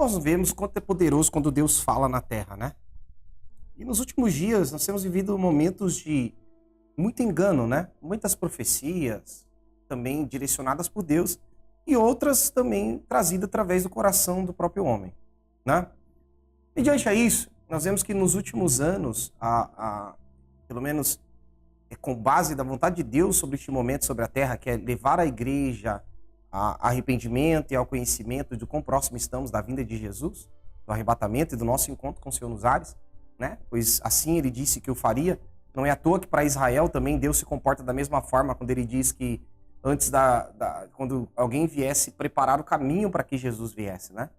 nós vemos quanto é poderoso quando Deus fala na terra, né? E nos últimos dias nós temos vivido momentos de muito engano, né? Muitas profecias também direcionadas por Deus e outras também trazidas através do coração do próprio homem, né? E diante a isso, nós vemos que nos últimos anos, pelo menos com base da vontade de Deus sobre este momento, sobre a terra, que é levar a igreja a arrependimento e ao conhecimento de quão próximo estamos da vinda de Jesus, do arrebatamento e do nosso encontro com o Senhor nos ares, né? Pois assim ele disse que o faria. Não é à toa que para Israel também Deus se comporta da mesma forma quando ele diz que antes quando alguém viesse, preparar o caminho para que Jesus viesse, né?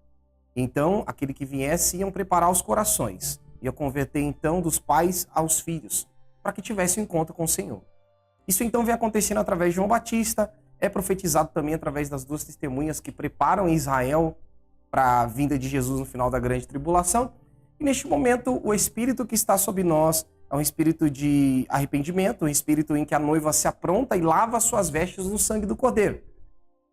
Então, aquele que viesse iam preparar os corações, ia converter então dos pais aos filhos, para que tivesse um encontro com o Senhor. Isso então vem acontecendo através de João Batista, é profetizado também através das duas testemunhas que preparam Israel para a vinda de Jesus no final da grande tribulação. E neste momento, o Espírito que está sobre nós é um espírito de arrependimento, um espírito em que a noiva se apronta e lava suas vestes no sangue do Cordeiro.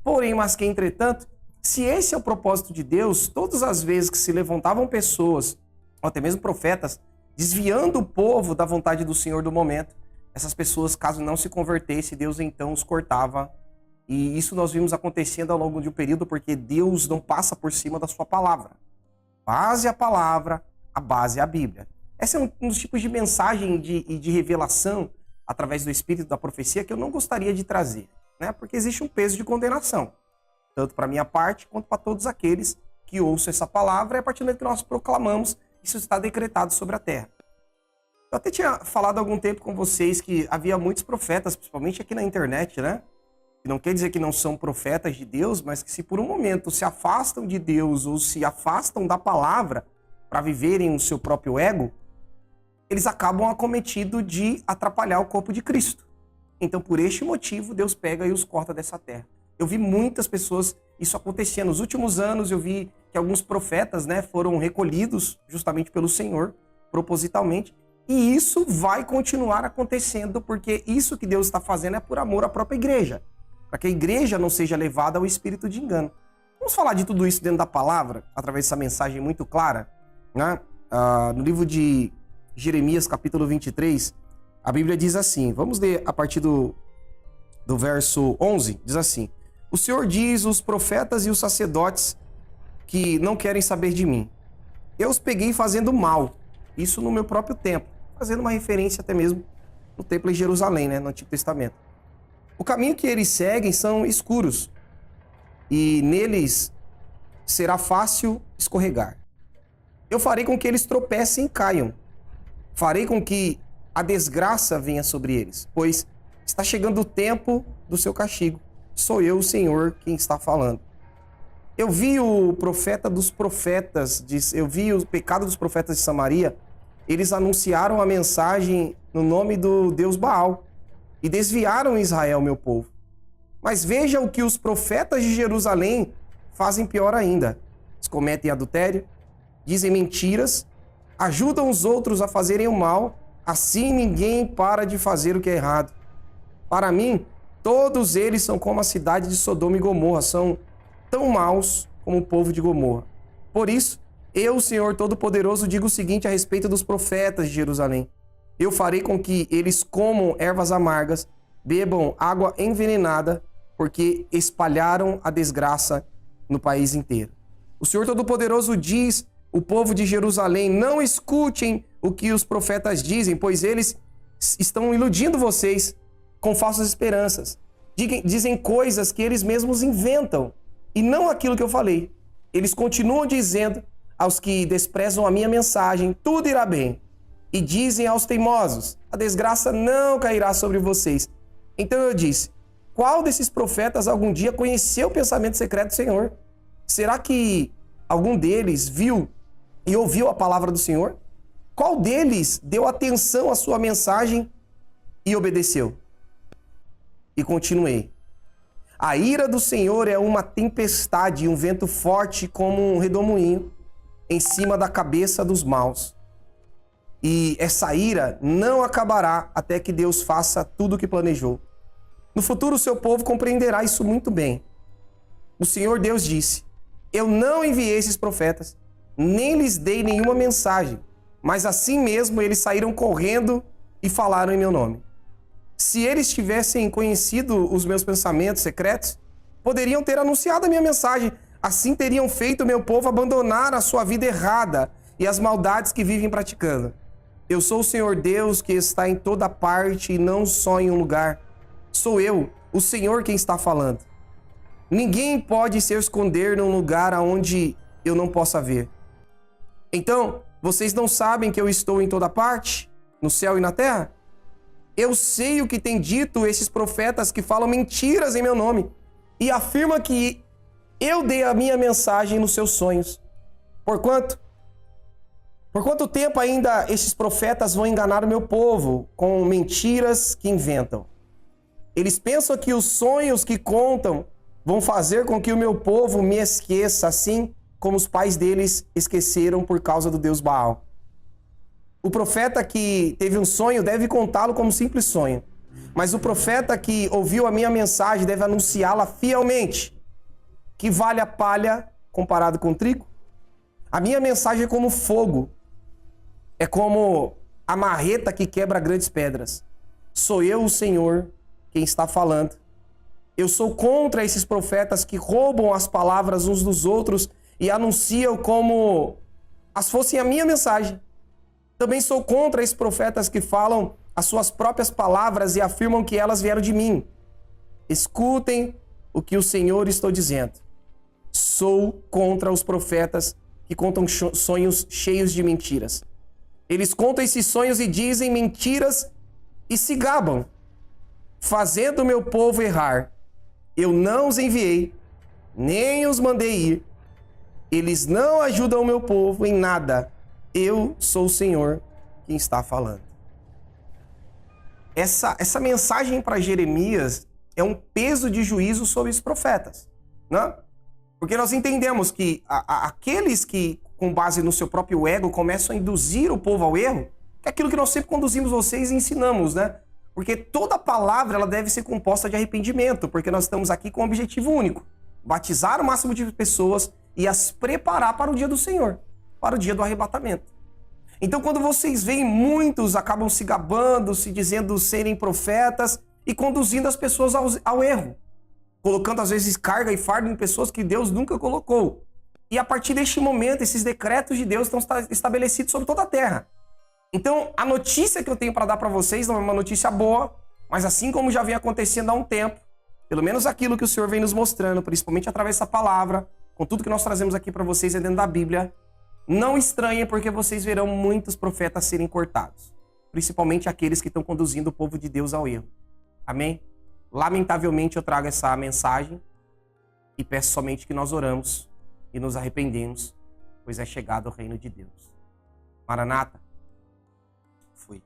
Porém, mas que entretanto, se esse é o propósito de Deus, todas as vezes que se levantavam pessoas, ou até mesmo profetas, desviando o povo da vontade do Senhor do momento, essas pessoas, caso não se convertessem, Deus então os cortava. E isso nós vimos acontecendo ao longo de um período, porque Deus não passa por cima da sua palavra. Base é a palavra, a base é a Bíblia. Esse é um dos tipos de mensagem e de revelação através do Espírito da profecia que eu não gostaria de trazer, né? Porque existe um peso de condenação, tanto para a minha parte quanto para todos aqueles que ouçam essa palavra, e a partir do momento que nós proclamamos, isso está decretado sobre a terra. Eu até tinha falado há algum tempo com vocês que havia muitos profetas, principalmente aqui na internet, né? Que não quer dizer que não são profetas de Deus, mas que se por um momento se afastam de Deus ou se afastam da palavra para viverem o seu próprio ego, eles acabam acometidos de atrapalhar o corpo de Cristo. Então, por este motivo, Deus pega e os corta dessa terra. Eu vi muitas pessoas isso acontecer. Nos últimos anos, eu vi que alguns profetas, né, foram recolhidos justamente pelo Senhor, propositalmente. E isso vai continuar acontecendo, porque isso que Deus está fazendo é por amor à própria igreja, para que a igreja não seja levada ao espírito de engano. Vamos falar de tudo isso dentro da palavra, através dessa mensagem muito clara, né? No livro de Jeremias, capítulo 23, a Bíblia diz assim, vamos ler a partir do verso 11, diz assim: o Senhor diz, os profetas e os sacerdotes que não querem saber de mim. Eu os peguei fazendo mal, isso no meu próprio templo, fazendo uma referência até mesmo no templo em Jerusalém, né, no Antigo Testamento. O caminho que eles seguem são escuros, e neles será fácil escorregar. Eu farei com que eles tropecem e caiam. Farei com que a desgraça venha sobre eles, pois está chegando o tempo do seu castigo. Sou eu, o Senhor, quem está falando. Eu vi o profeta dos profetas, eu vi o pecado dos profetas de Samaria. Eles anunciaram a mensagem no nome do Deus Baal e desviaram Israel, meu povo. Mas veja o que os profetas de Jerusalém fazem pior ainda. Eles cometem adultério, dizem mentiras, ajudam os outros a fazerem o mal, assim ninguém para de fazer o que é errado. Para mim, todos eles são como a cidade de Sodoma e Gomorra, são tão maus como o povo de Gomorra. Por isso, eu, o Senhor Todo-Poderoso, digo o seguinte a respeito dos profetas de Jerusalém. Eu farei com que eles comam ervas amargas, bebam água envenenada, porque espalharam a desgraça no país inteiro. O Senhor Todo-Poderoso diz: o povo de Jerusalém, não escutem o que os profetas dizem, pois eles estão iludindo vocês com falsas esperanças. Dizem coisas que eles mesmos inventam e não aquilo que eu falei. Eles continuam dizendo aos que desprezam a minha mensagem, tudo irá bem. E dizem aos teimosos, a desgraça não cairá sobre vocês. Então eu disse, qual desses profetas algum dia conheceu o pensamento secreto do Senhor? Será que algum deles viu e ouviu a palavra do Senhor? Qual deles deu atenção à sua mensagem e obedeceu? E continuei. A ira do Senhor é uma tempestade, um vento forte como um redemoinho em cima da cabeça dos maus. E essa ira não acabará até que Deus faça tudo o que planejou. No futuro, o seu povo compreenderá isso muito bem. O Senhor Deus disse: Eu não enviei esses profetas, nem lhes dei nenhuma mensagem, mas assim mesmo eles saíram correndo e falaram em meu nome. Se eles tivessem conhecido os meus pensamentos secretos, poderiam ter anunciado a minha mensagem. Assim teriam feito o meu povo abandonar a sua vida errada e as maldades que vivem praticando. Eu sou o Senhor Deus que está em toda parte e não só em um lugar. Sou eu, o Senhor, quem está falando. Ninguém pode se esconder num lugar aonde eu não possa ver. Então, vocês não sabem que eu estou em toda parte, no céu e na terra? Eu sei o que têm dito esses profetas que falam mentiras em meu nome e afirmam que eu dei a minha mensagem nos seus sonhos. Por quanto tempo ainda esses profetas vão enganar o meu povo com mentiras que inventam? Eles pensam que os sonhos que contam vão fazer com que o meu povo me esqueça, assim como os pais deles esqueceram por causa do Deus Baal. O profeta que teve um sonho deve contá-lo como simples sonho, mas o profeta que ouviu a minha mensagem deve anunciá-la fielmente. Que vale a palha comparado com o trigo? A minha mensagem é como fogo, é como a marreta que quebra grandes pedras. Sou eu, o Senhor, quem está falando. Eu sou contra esses profetas que roubam as palavras uns dos outros e anunciam como as fossem a minha mensagem. Também sou contra esses profetas que falam as suas próprias palavras e afirmam que elas vieram de mim. Escutem o que o Senhor está dizendo. Sou contra os profetas que contam sonhos cheios de mentiras. Eles contam esses sonhos e dizem mentiras e se gabam, fazendo o meu povo errar. Eu não os enviei, nem os mandei ir. Eles não ajudam o meu povo em nada. Eu sou o Senhor quem está falando. Essa mensagem para Jeremias é um peso de juízo sobre os profetas, né? Porque nós entendemos que aqueles que, com base no seu próprio ego, começam a induzir o povo ao erro, que é aquilo que nós sempre conduzimos vocês e ensinamos, né? Porque toda palavra ela deve ser composta de arrependimento, porque nós estamos aqui com um objetivo único: batizar o máximo de pessoas e as preparar para o dia do Senhor, para o dia do arrebatamento. Então, quando vocês veem, muitos acabam se gabando, se dizendo serem profetas e conduzindo as pessoas ao erro, colocando às vezes carga e fardo em pessoas que Deus nunca colocou. E a partir deste momento, esses decretos de Deus estão estabelecidos sobre toda a terra. Então, a notícia que eu tenho para dar para vocês não é uma notícia boa, mas assim como já vem acontecendo há um tempo, pelo menos aquilo que o Senhor vem nos mostrando, principalmente através dessa palavra, com tudo que nós trazemos aqui para vocês é dentro da Bíblia, não estranhem porque vocês verão muitos profetas serem cortados, principalmente aqueles que estão conduzindo o povo de Deus ao erro. Amém? Lamentavelmente eu trago essa mensagem e peço somente que nós oramos e nos arrependemos, pois é chegado o reino de Deus. Maranata. Fui.